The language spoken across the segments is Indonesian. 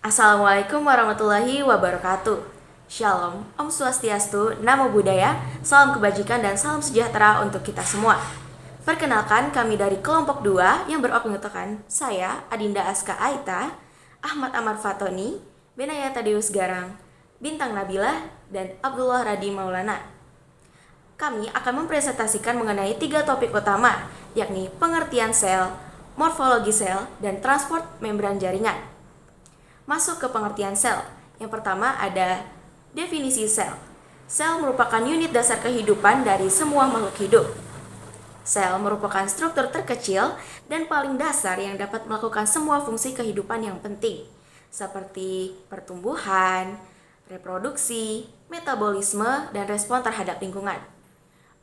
Assalamualaikum warahmatullahi wabarakatuh. Shalom, Om Swastiastu, Namo Buddhaya, salam kebajikan dan salam sejahtera untuk kita semua. Perkenalkan, kami dari kelompok 2 yang beranggotakan saya, Adinda Aska Aita, Ahmad Amar Fatoni, Benaya Tadeus Garang, Bintang Nabilah, dan Abdullah Radi Maulana. Kami akan mempresentasikan mengenai 3 topik utama, yakni pengertian sel, morfologi sel, dan transport membran jaringan. Masuk ke pengertian sel. Yang pertama ada definisi sel. Sel merupakan unit dasar kehidupan dari semua makhluk hidup. Sel merupakan struktur terkecil dan paling dasar yang dapat melakukan semua fungsi kehidupan yang penting, seperti pertumbuhan, reproduksi, metabolisme, dan respon terhadap lingkungan.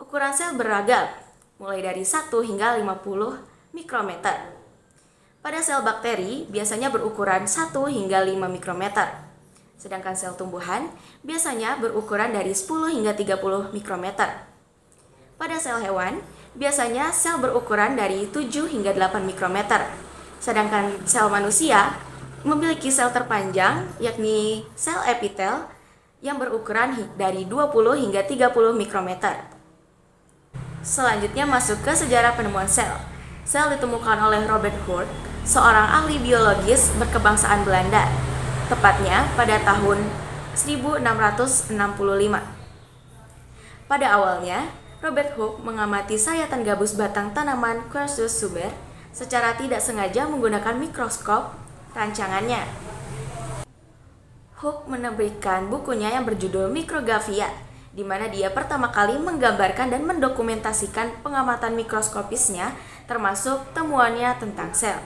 Ukuran sel beragam, mulai dari 1 hingga 50 mikrometer. Pada sel bakteri biasanya berukuran 1 hingga 5 mikrometer. Sedangkan sel tumbuhan biasanya berukuran dari 10 hingga 30 mikrometer. Pada sel hewan, biasanya sel berukuran dari 7 hingga 8 mikrometer. Sedangkan sel manusia memiliki sel terpanjang, yakni sel epitel, yang berukuran dari 20 hingga 30 mikrometer. Selanjutnya masuk ke sejarah penemuan sel. Sel ditemukan oleh Robert Hooke, seorang ahli biologis berkebangsaan Belanda, tepatnya pada tahun 1665. Pada awalnya, Robert Hooke mengamati sayatan gabus batang tanaman Quercus suber secara tidak sengaja menggunakan mikroskop rancangannya. Hooke menerbitkan bukunya yang berjudul Micrographia, di mana dia pertama kali menggambarkan dan mendokumentasikan pengamatan mikroskopisnya, termasuk temuannya tentang sel.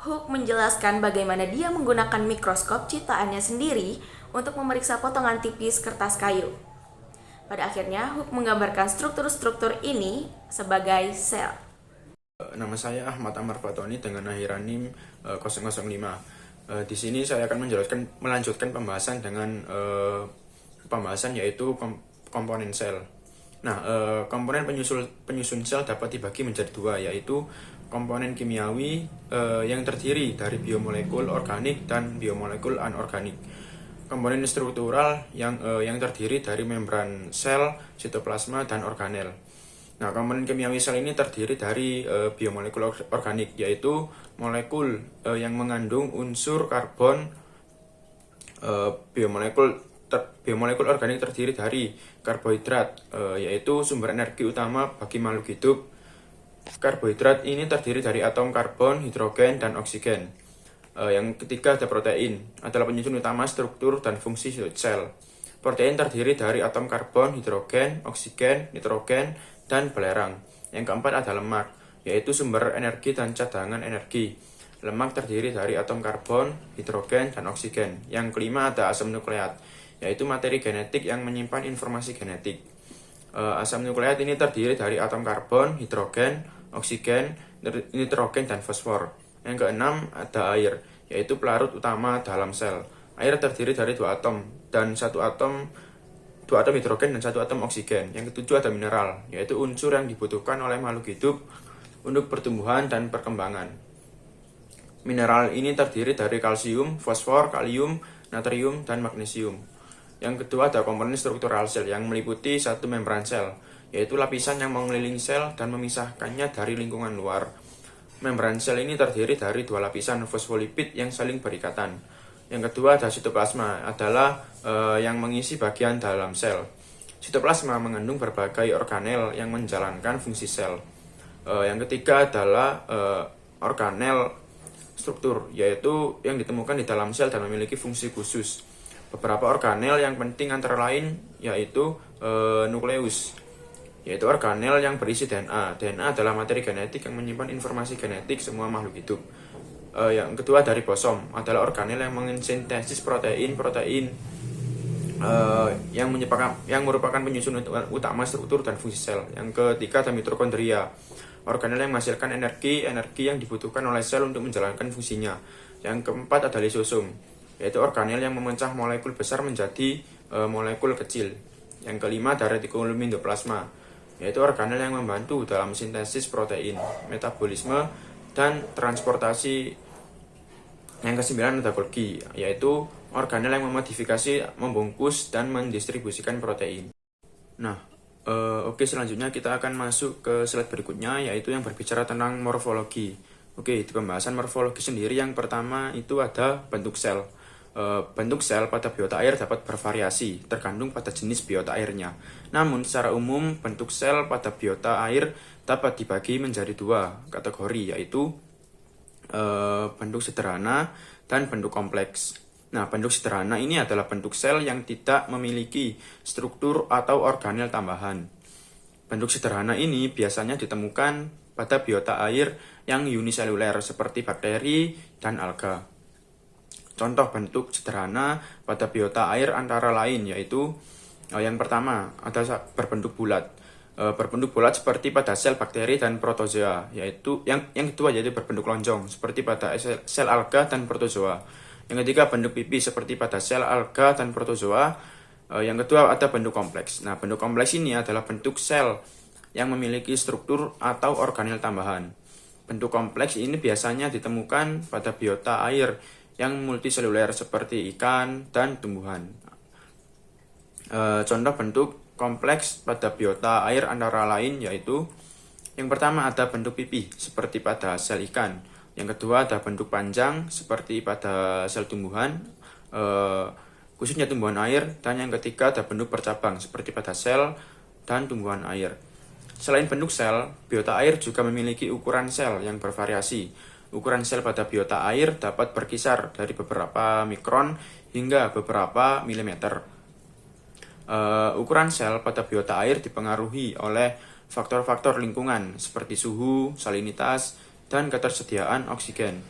Hooke menjelaskan bagaimana dia menggunakan mikroskop ciptaannya sendiri untuk memeriksa potongan tipis kertas kayu. Pada akhirnya, Hooke menggambarkan struktur-struktur ini sebagai sel. Nama saya Ahmad Amar Fatoni dengan akhiran NIM 005. Di sini saya akan melanjutkan pembahasan dengan pembahasan yaitu komponen sel. Nah, komponen penyusun sel dapat dibagi menjadi 2, yaitu komponen kimiawi yang terdiri dari biomolekul organik dan biomolekul anorganik. Komponen struktural yang terdiri dari membran sel, sitoplasma, dan organel. Nah, komponen kimiawi sel ini terdiri dari biomolekul organik, yaitu molekul yang mengandung unsur karbon. Biomolekul organik terdiri dari karbohidrat, yaitu sumber energi utama bagi makhluk hidup. Karbohidrat ini terdiri dari atom karbon, hidrogen, dan oksigen. Yang ketiga ada protein, adalah penyusun utama struktur dan fungsi sel. Protein terdiri dari atom karbon, hidrogen, oksigen, nitrogen, dan belerang. Yang keempat ada lemak, yaitu sumber energi dan cadangan energi. Lemak terdiri dari atom karbon, hidrogen, dan oksigen. Yang kelima ada asam nukleat, yaitu materi genetik yang menyimpan informasi genetik. Asam nukleat ini terdiri dari atom karbon, hidrogen, oksigen, nitrogen, dan fosfor. Yang keenam ada air, yaitu pelarut utama dalam sel. Air terdiri dari 2 atom dan 1 atom 2 atom hidrogen dan 1 atom oksigen. Yang ketujuh ada mineral, yaitu unsur yang dibutuhkan oleh makhluk hidup untuk pertumbuhan dan perkembangan. Mineral ini terdiri dari kalsium, fosfor, kalium, natrium, dan magnesium. Yang kedua ada komponen struktural sel yang meliputi satu membran sel, yaitu lapisan yang mengelilingi sel dan memisahkannya dari lingkungan luar. Membran sel ini terdiri dari 2 lapisan fosfolipid yang saling berikatan. Yang kedua ada sitoplasma, adalah yang mengisi bagian dalam sel. Sitoplasma mengandung berbagai organel yang menjalankan fungsi sel. Yang ketiga adalah organel struktur, yaitu yang ditemukan di dalam sel dan memiliki fungsi khusus. Beberapa organel yang penting antara lain yaitu nukleus, yaitu organel yang berisi DNA. DNA adalah materi genetik yang menyimpan informasi genetik semua makhluk hidup. Yang kedua dari ribosom, adalah organel yang mensintesis protein yang merupakan penyusun utama struktur dan fungsi sel. Yang ketiga ada mitokondria, organel yang menghasilkan energi yang dibutuhkan oleh sel untuk menjalankan fungsinya. Yang keempat ada lisosom, yaitu organel yang memecah molekul besar menjadi molekul kecil. Yang kelima ada retikulum endoplasma, yaitu organel yang membantu dalam sintesis protein, metabolisme, dan transportasi Yang kesembilan ada Golgi, yaitu organel yang memodifikasi, membungkus, dan mendistribusikan protein. Nah, oke, selanjutnya kita akan masuk ke slide berikutnya, yaitu yang berbicara tentang morfologi. Oke, di pembahasan morfologi sendiri yang pertama itu ada bentuk sel. Bentuk sel pada biota air dapat bervariasi, tergantung pada jenis biota airnya. Namun, secara umum, bentuk sel pada biota air dapat dibagi menjadi dua kategori, yaitu bentuk sederhana dan bentuk kompleks. Nah, bentuk sederhana ini adalah bentuk sel yang tidak memiliki struktur atau organel tambahan. Bentuk sederhana ini biasanya ditemukan pada biota air yang uniseluler seperti bakteri dan alga. Contoh bentuk sederhana pada biota air antara lain yaitu yang pertama ada berbentuk bulat. Berbentuk bulat seperti pada sel bakteri dan protozoa, yaitu yang kedua yaitu berbentuk lonjong seperti pada sel alga dan protozoa. Yang ketiga bentuk pipih seperti pada sel alga dan protozoa. Yang kedua ada bentuk kompleks. Nah, bentuk kompleks ini adalah bentuk sel yang memiliki struktur atau organel tambahan. Bentuk kompleks ini biasanya ditemukan pada biota air yang multiseluler seperti ikan dan tumbuhan. Contoh bentuk kompleks pada biota air antara lain yaitu yang pertama ada bentuk pipih seperti pada sel ikan. Yang kedua ada bentuk panjang seperti pada sel tumbuhan, khususnya tumbuhan air. Dan yang ketiga ada bentuk bercabang seperti pada sel dan tumbuhan air. Selain bentuk sel, biota air juga memiliki ukuran sel yang bervariasi. Ukuran sel pada biota air dapat berkisar dari beberapa mikron hingga beberapa milimeter. Ukuran sel pada biota air dipengaruhi oleh faktor-faktor lingkungan seperti suhu, salinitas, dan ketersediaan oksigen.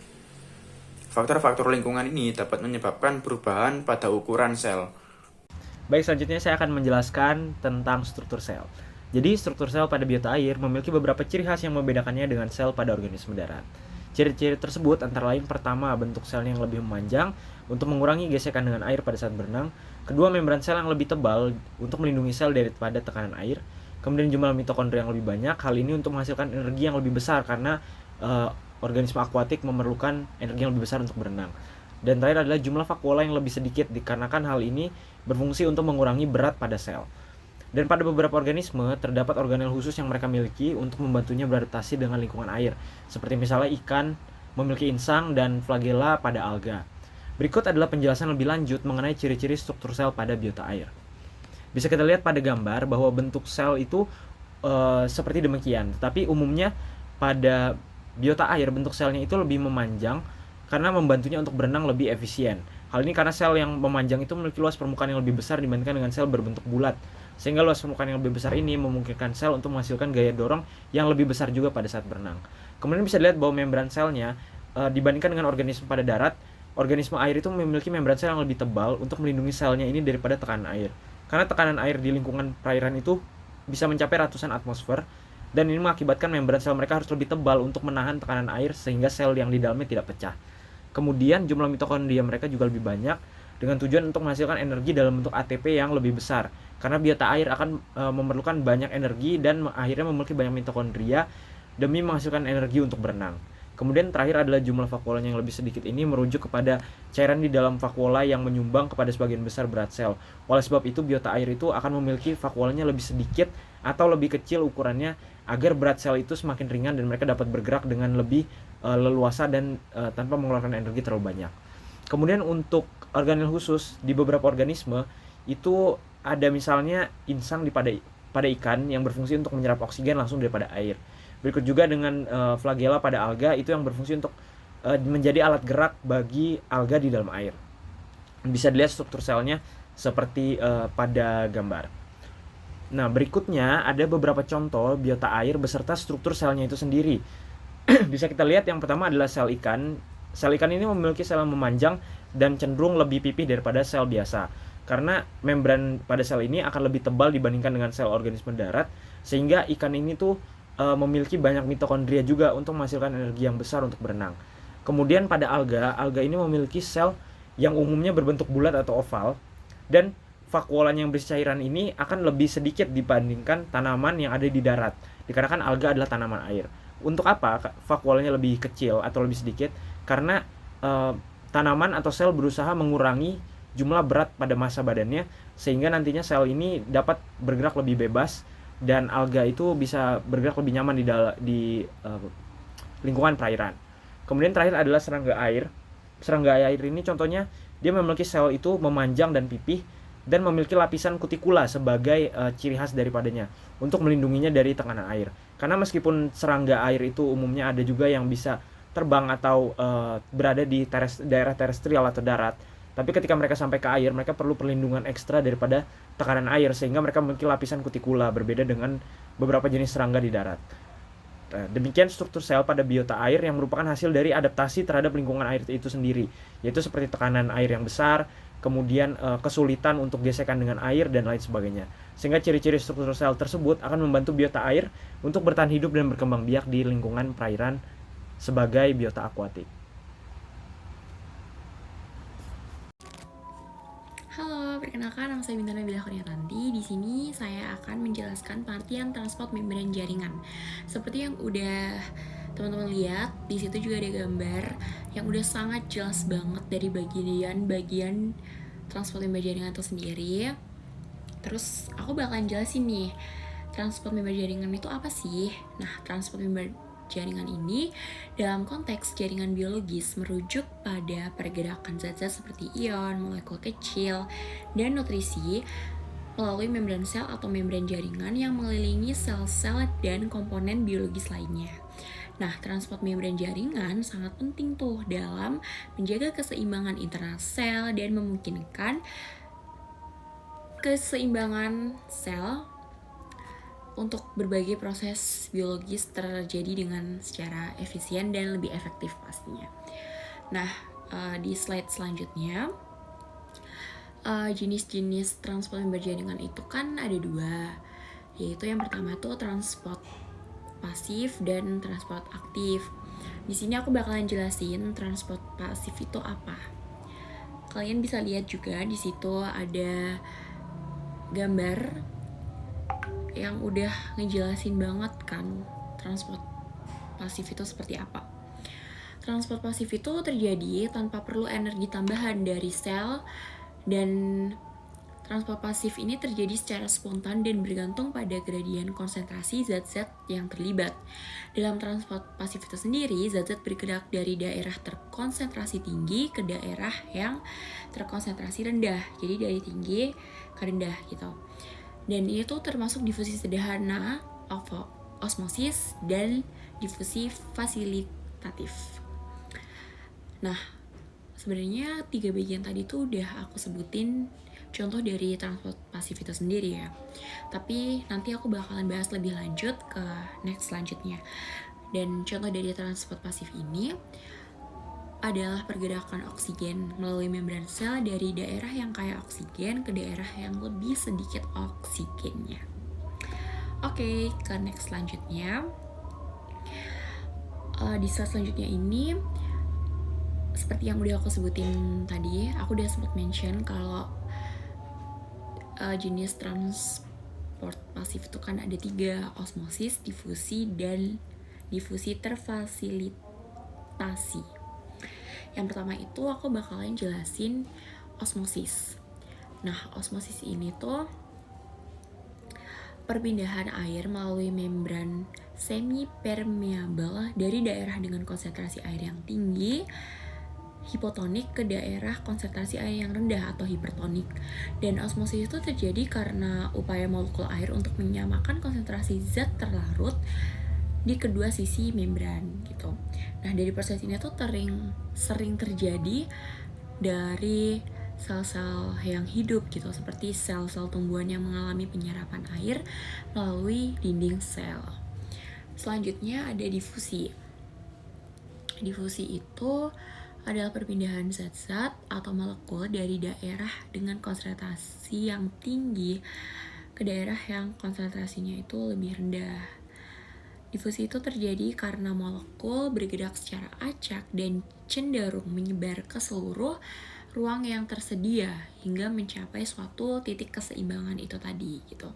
Faktor-faktor lingkungan ini dapat menyebabkan perubahan pada ukuran sel. Baik, selanjutnya saya akan menjelaskan tentang struktur sel. Jadi, struktur sel pada biota air memiliki beberapa ciri khas yang membedakannya dengan sel pada organisme darat. Ciri-ciri tersebut antara lain pertama, bentuk sel yang lebih memanjang untuk mengurangi gesekan dengan air pada saat berenang. Kedua, membran sel yang lebih tebal untuk melindungi sel daripada tekanan air. Kemudian jumlah mitokondria yang lebih banyak. Hal ini untuk menghasilkan energi yang lebih besar karena organisme akuatik memerlukan energi yang lebih besar untuk berenang. Dan terakhir adalah jumlah vakuola yang lebih sedikit dikarenakan hal ini berfungsi untuk mengurangi berat pada sel. Dan pada beberapa organisme, terdapat organel khusus yang mereka miliki untuk membantunya beradaptasi dengan lingkungan air. Seperti misalnya ikan memiliki insang dan flagela pada alga. Berikut adalah penjelasan lebih lanjut mengenai ciri-ciri struktur sel pada biota air. Bisa kita lihat pada gambar bahwa bentuk sel itu seperti demikian. Tetapi umumnya pada biota air bentuk selnya itu lebih memanjang karena membantunya untuk berenang lebih efisien. Hal ini karena sel yang memanjang itu memiliki luas permukaan yang lebih besar dibandingkan dengan sel berbentuk bulat. Sehingga luas permukaan yang lebih besar ini memungkinkan sel untuk menghasilkan gaya dorong yang lebih besar juga pada saat berenang. Kemudian bisa dilihat bahwa membran selnya dibandingkan dengan organisme pada darat, organisme air itu memiliki membran sel yang lebih tebal untuk melindungi selnya ini daripada tekanan air. Karena tekanan air di lingkungan perairan itu bisa mencapai ratusan atmosfer, dan ini mengakibatkan membran sel mereka harus lebih tebal untuk menahan tekanan air sehingga sel yang di dalamnya tidak pecah. Kemudian jumlah mitokondria mereka juga lebih banyak dengan tujuan untuk menghasilkan energi dalam bentuk ATP yang lebih besar. Karena biota air akan memerlukan banyak energi dan akhirnya memiliki banyak mitokondria demi menghasilkan energi untuk berenang. Kemudian terakhir adalah jumlah vakuola yang lebih sedikit ini merujuk kepada cairan di dalam vakuola yang menyumbang kepada sebagian besar berat sel. Oleh sebab itu biota air itu akan memiliki vakuolanya lebih sedikit atau lebih kecil ukurannya agar berat sel itu semakin ringan dan mereka dapat bergerak dengan lebih leluasa dan tanpa mengeluarkan energi terlalu banyak. Kemudian untuk organel khusus di beberapa organisme itu ada misalnya insang pada ikan yang berfungsi untuk menyerap oksigen langsung daripada air. Berikut juga dengan flagela pada alga itu yang berfungsi untuk menjadi alat gerak bagi alga di dalam air. Bisa dilihat struktur selnya seperti pada gambar. Nah, berikutnya ada beberapa contoh biota air beserta struktur selnya itu sendiri. Bisa kita lihat yang pertama adalah sel ikan. Sel ikan ini memiliki sel yang memanjang dan cenderung lebih pipih daripada sel biasa. Karena membran pada sel ini akan lebih tebal dibandingkan dengan sel organisme darat, sehingga ikan ini tuh memiliki banyak mitokondria juga untuk menghasilkan energi yang besar untuk berenang. Kemudian pada alga ini memiliki sel yang umumnya berbentuk bulat atau oval, dan vakuolanya yang berisi cairan ini akan lebih sedikit dibandingkan tanaman yang ada di darat, dikarenakan alga adalah tanaman air. Untuk apa vakuolanya lebih kecil atau lebih sedikit? Karena tanaman atau sel berusaha mengurangi jumlah berat pada massa badannya, sehingga nantinya sel ini dapat bergerak lebih bebas dan alga itu bisa bergerak lebih nyaman di lingkungan perairan. Kemudian terakhir adalah serangga air. Serangga air ini contohnya dia memiliki sel itu memanjang dan pipih dan memiliki lapisan kutikula sebagai ciri khas daripadanya untuk melindunginya dari tekanan air. Karena meskipun serangga air itu umumnya ada juga yang bisa terbang atau berada di daerah terestrial atau darat, tapi ketika mereka sampai ke air, mereka perlu perlindungan ekstra daripada tekanan air, sehingga mereka memiliki lapisan kutikula berbeda dengan beberapa jenis serangga di darat. Demikian struktur sel pada biota air yang merupakan hasil dari adaptasi terhadap lingkungan air itu sendiri, yaitu seperti tekanan air yang besar, kemudian kesulitan untuk gesekan dengan air, dan lain sebagainya. Sehingga ciri-ciri struktur sel tersebut akan membantu biota air untuk bertahan hidup dan berkembang biak di lingkungan perairan sebagai biota akuatik. Halo, perkenalkan nama saya Bintana Bila Kurniatanti. Di sini saya akan menjelaskan pengertian transport membran jaringan. Seperti yang udah teman-teman lihat, di situ juga ada gambar yang udah sangat jelas banget dari bagian transport membran jaringan itu sendiri. Terus aku bakalan jelasin nih, transport membran jaringan itu apa sih? Nah, transport membran jaringan ini dalam konteks jaringan biologis merujuk pada pergerakan zat-zat seperti ion, molekul kecil, dan nutrisi melalui membran sel atau membran jaringan yang mengelilingi sel-sel dan komponen biologis lainnya. Nah, transport membran jaringan sangat penting tuh dalam menjaga keseimbangan internal sel dan memungkinkan keseimbangan sel untuk berbagai proses biologis terjadi dengan secara efisien dan lebih efektif pastinya. Nah, di slide selanjutnya, jenis-jenis transport membran jaringan itu kan ada dua, yaitu yang pertama tuh transport pasif dan transport aktif. Di sini aku bakalan jelasin transport pasif itu apa. Kalian bisa lihat juga di situ ada gambar yang udah ngejelasin banget kan transport pasif itu seperti apa. Transport pasif itu terjadi tanpa perlu energi tambahan dari sel, dan transport pasif ini terjadi secara spontan dan bergantung pada gradien konsentrasi zat-zat yang terlibat. Dalam transport pasif itu sendiri, zat-zat bergerak dari daerah terkonsentrasi tinggi ke daerah yang terkonsentrasi rendah, jadi dari tinggi ke rendah gitu. Dan itu termasuk difusi sederhana, osmosis, dan difusi fasilitatif. Nah, sebenarnya 3 bagian tadi tuh udah aku sebutin contoh dari transport pasif itu sendiri ya. Tapi nanti aku bakalan bahas lebih lanjut ke next selanjutnya. Dan contoh dari transport pasif ini adalah pergerakan oksigen melalui membran sel dari daerah yang kaya oksigen ke daerah yang lebih sedikit oksigennya. Oke, ke next selanjutnya. Di slide selanjutnya ini, seperti yang udah aku sebutin tadi, aku udah sempat mention kalau jenis transport pasif itu kan ada 3, osmosis, difusi, dan difusi terfasilitasi. Yang pertama itu aku bakalan jelasin osmosis. Nah, osmosis ini tuh perpindahan air melalui membran semi-permeable dari daerah dengan konsentrasi air yang tinggi, hipotonik, ke daerah konsentrasi air yang rendah atau hipertonik. Dan osmosis itu terjadi karena upaya molekul air untuk menyamakan konsentrasi zat terlarut di kedua sisi membran gitu. Nah, dari proses ini tuh sering terjadi dari sel-sel yang hidup gitu, seperti sel-sel tumbuhan yang mengalami penyerapan air melalui dinding sel. Selanjutnya ada difusi. Difusi itu adalah perpindahan zat-zat atau molekul dari daerah dengan konsentrasi yang tinggi ke daerah yang konsentrasinya itu lebih rendah. Difusi itu terjadi karena molekul bergerak secara acak dan cenderung menyebar ke seluruh ruang yang tersedia hingga mencapai suatu titik keseimbangan itu tadi gitu.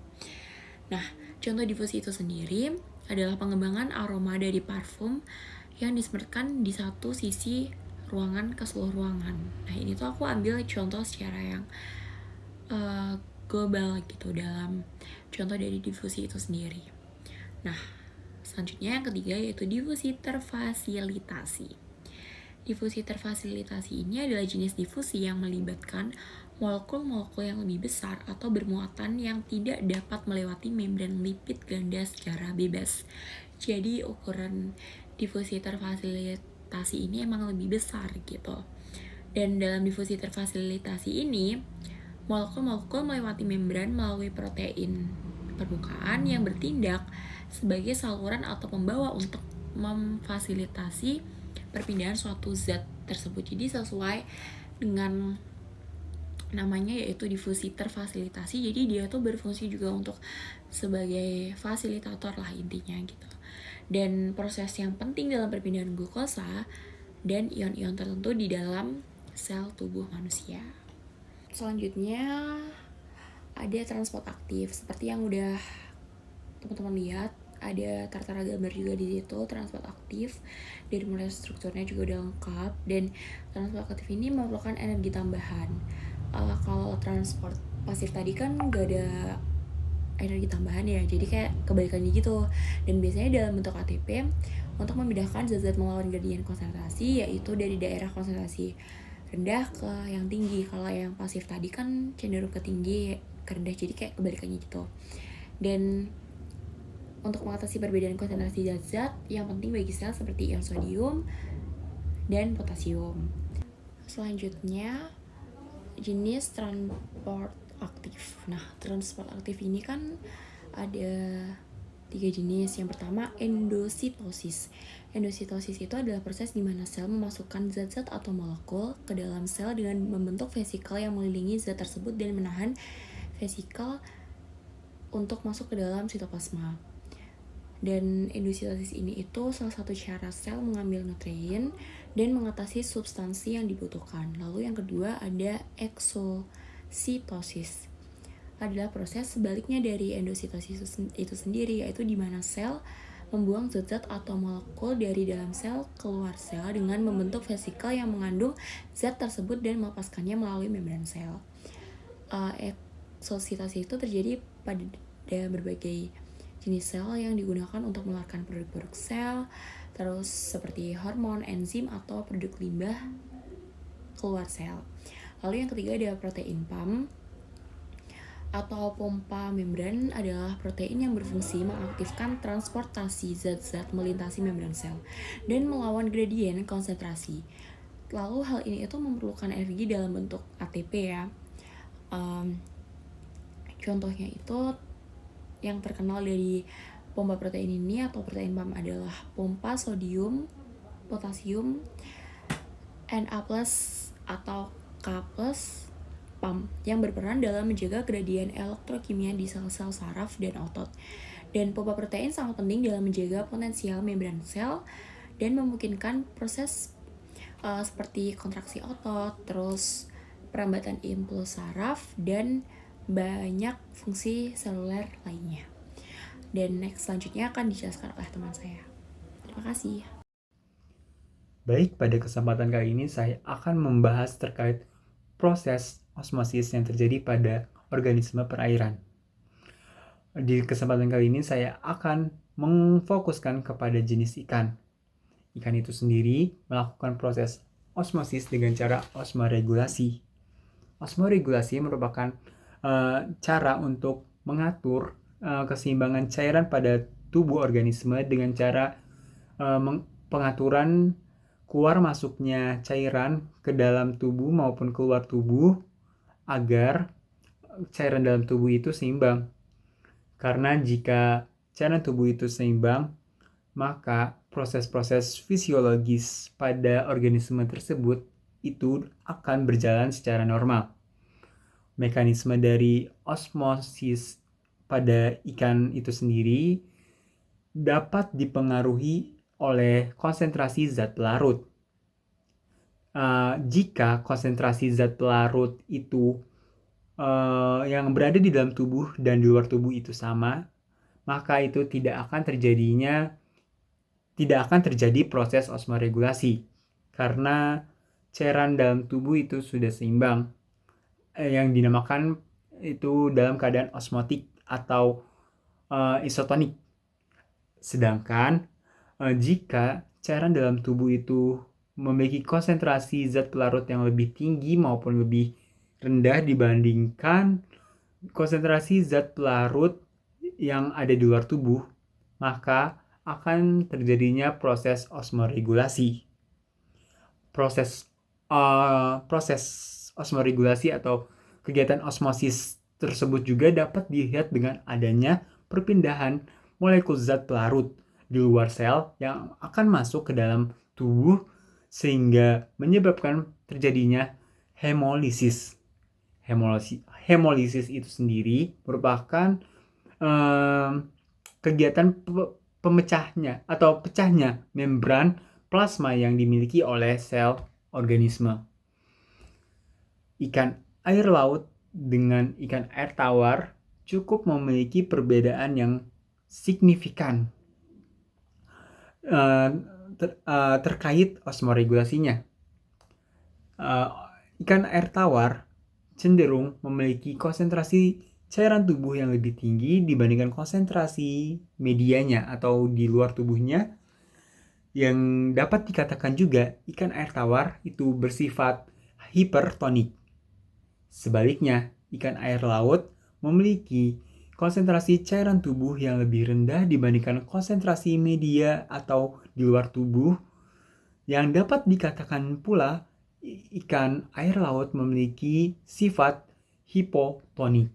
Nah, contoh difusi itu sendiri adalah pengembangan aroma dari parfum yang disemerkan di satu sisi ruangan ke seluruh ruangan. Nah ini tuh aku ambil contoh secara yang global gitu dalam contoh dari difusi itu sendiri. Nah selanjutnya yang ketiga yaitu difusi terfasilitasi. Difusi terfasilitasi ini adalah jenis difusi yang melibatkan molekul-molekul yang lebih besar atau bermuatan yang tidak dapat melewati membran lipid ganda secara bebas. Jadi ukuran difusi terfasilitasi ini emang lebih besar gitu. Dan dalam difusi terfasilitasi ini, molekul-molekul melewati membran melalui protein permukaan yang bertindak sebagai saluran atau pembawa untuk memfasilitasi perpindahan suatu zat tersebut. Jadi sesuai dengan namanya yaitu difusi terfasilitasi, jadi dia tuh berfungsi juga untuk sebagai fasilitator lah intinya gitu. Dan proses yang penting dalam perpindahan glukosa dan ion-ion tertentu di dalam sel tubuh manusia. Selanjutnya ada transport aktif, seperti yang udah teman-teman lihat, ada tertera gambar juga di situ transport aktif. Dari mulai strukturnya juga udah lengkap, dan transport aktif ini memerlukan energi tambahan. Kalau transport pasif tadi kan gak ada energi tambahan ya, jadi kayak kebalikannya gitu. Dan biasanya dalam bentuk ATP untuk membedakan zat-zat melawan gradien konsentrasi, yaitu dari daerah konsentrasi rendah ke yang tinggi. Kalau yang pasif tadi kan cenderung ke tinggi ke rendah, jadi kayak kebalikannya gitu. Dan untuk mengatasi perbedaan konsentrasi zat-zat yang penting bagi sel seperti ion sodium dan potasium. Selanjutnya jenis transport aktif. Nah, transport aktif ini kan ada 3 jenis. Yang pertama endositosis. Endositosis itu adalah proses di mana sel memasukkan zat-zat atau molekul ke dalam sel dengan membentuk vesikel yang mengelilingi zat tersebut dan menahan vesikel untuk masuk ke dalam sitoplasma. Dan endositosis ini itu salah satu cara sel mengambil nutrien dan mengatasi substansi yang dibutuhkan. Lalu yang kedua ada eksositosis. Adalah proses sebaliknya dari endositosis itu sendiri, yaitu di mana sel membuang zat-zat atau molekul dari dalam sel keluar sel dengan membentuk vesikel yang mengandung zat tersebut dan melepaskannya melalui membran sel. Eksositosis itu terjadi pada berbagai jenis sel yang digunakan untuk mengeluarkan produk-produk sel, terus seperti hormon, enzim, atau produk limbah keluar sel. Lalu yang ketiga ada protein pump atau pompa membran, adalah protein yang berfungsi mengaktifkan transportasi zat-zat melintasi membran sel dan melawan gradien konsentrasi. Lalu hal ini itu memerlukan energi dalam bentuk ATP ya. Contohnya itu yang terkenal dari pompa protein ini atau protein pump adalah pompa sodium, potasium, Na+ atau K+ pump yang berperan dalam menjaga gradien elektrokimia di sel-sel saraf dan otot. Dan pompa protein sangat penting dalam menjaga potensial membran sel dan memungkinkan proses seperti kontraksi otot, terus perambatan impuls saraf, dan banyak fungsi seluler lainnya. Dan next selanjutnya akan dijelaskan oleh teman saya. Terima kasih. Baik, pada kesempatan kali ini saya akan membahas terkait proses osmosis yang terjadi pada organisme perairan. Di kesempatan kali ini saya akan memfokuskan kepada jenis ikan. Ikan itu sendiri melakukan proses osmosis dengan cara osmoregulasi. Osmoregulasi merupakan cara untuk mengatur keseimbangan cairan pada tubuh organisme dengan cara pengaturan keluar masuknya cairan ke dalam tubuh maupun keluar tubuh agar cairan dalam tubuh itu seimbang. Karena jika cairan tubuh itu seimbang, maka proses-proses fisiologis pada organisme tersebut itu akan berjalan secara normal. Mekanisme dari osmosis pada ikan itu sendiri dapat dipengaruhi oleh konsentrasi zat pelarut. Jika konsentrasi zat pelarut itu yang berada di dalam tubuh dan di luar tubuh itu sama, maka itu tidak akan terjadi proses osmoregulasi, karena cairan dalam tubuh itu sudah seimbang, yang dinamakan itu dalam keadaan osmotik atau isotonik. Sedangkan jika cairan dalam tubuh itu memiliki konsentrasi zat pelarut yang lebih tinggi maupun lebih rendah dibandingkan konsentrasi zat pelarut yang ada di luar tubuh, maka akan terjadinya proses osmoregulasi. Proses osmoregulasi atau kegiatan osmosis tersebut juga dapat dilihat dengan adanya perpindahan molekul zat pelarut di luar sel yang akan masuk ke dalam tubuh sehingga menyebabkan terjadinya hemolisis. Hemolisis itu sendiri merupakan kegiatan pemecahnya atau pecahnya membran plasma yang dimiliki oleh sel organisme. Ikan air laut dengan ikan air tawar cukup memiliki perbedaan yang signifikan terkait osmoregulasinya. Ikan air tawar cenderung memiliki konsentrasi cairan tubuh yang lebih tinggi dibandingkan konsentrasi medianya atau di luar tubuhnya, yang dapat dikatakan juga ikan air tawar itu bersifat hipertonik. Sebaliknya, ikan air laut memiliki konsentrasi cairan tubuh yang lebih rendah dibandingkan konsentrasi media atau di luar tubuh, yang dapat dikatakan pula ikan air laut memiliki sifat hipotonik.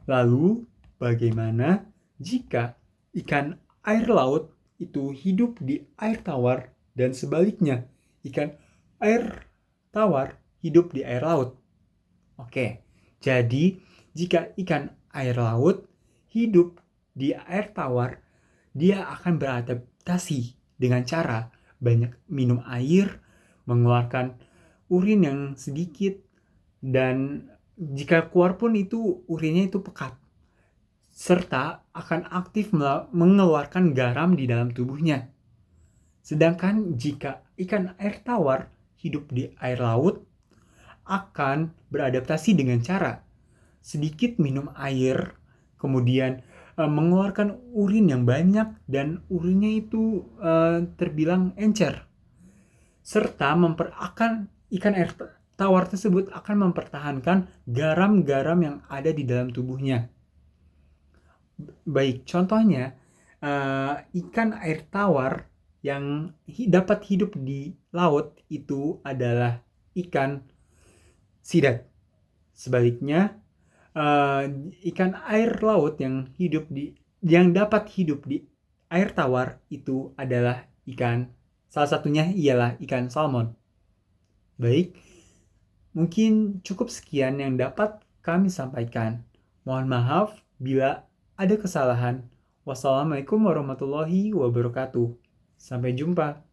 Lalu, bagaimana jika ikan air laut itu hidup di air tawar dan sebaliknya, ikan air tawar hidup di air laut? Oke, jadi jika ikan air laut hidup di air tawar, dia akan beradaptasi dengan cara banyak minum air, mengeluarkan urin yang sedikit, dan jika keluar pun itu urinnya itu pekat, serta akan aktif mengeluarkan garam di dalam tubuhnya. Sedangkan jika ikan air tawar hidup di air laut, akan beradaptasi dengan cara sedikit minum air, kemudian mengeluarkan urin yang banyak dan urinnya itu terbilang encer, serta ikan air tawar tersebut akan mempertahankan garam-garam yang ada di dalam tubuhnya. Baik, contohnya ikan air tawar yang dapat hidup di laut itu adalah ikan sidap. Sebaliknya, ikan air laut yang dapat hidup di air tawar itu adalah salah satunya ialah ikan salmon. Baik, mungkin cukup sekian yang dapat kami sampaikan. Mohon maaf bila ada kesalahan. Wassalamualaikum warahmatullahi wabarakatuh. Sampai jumpa.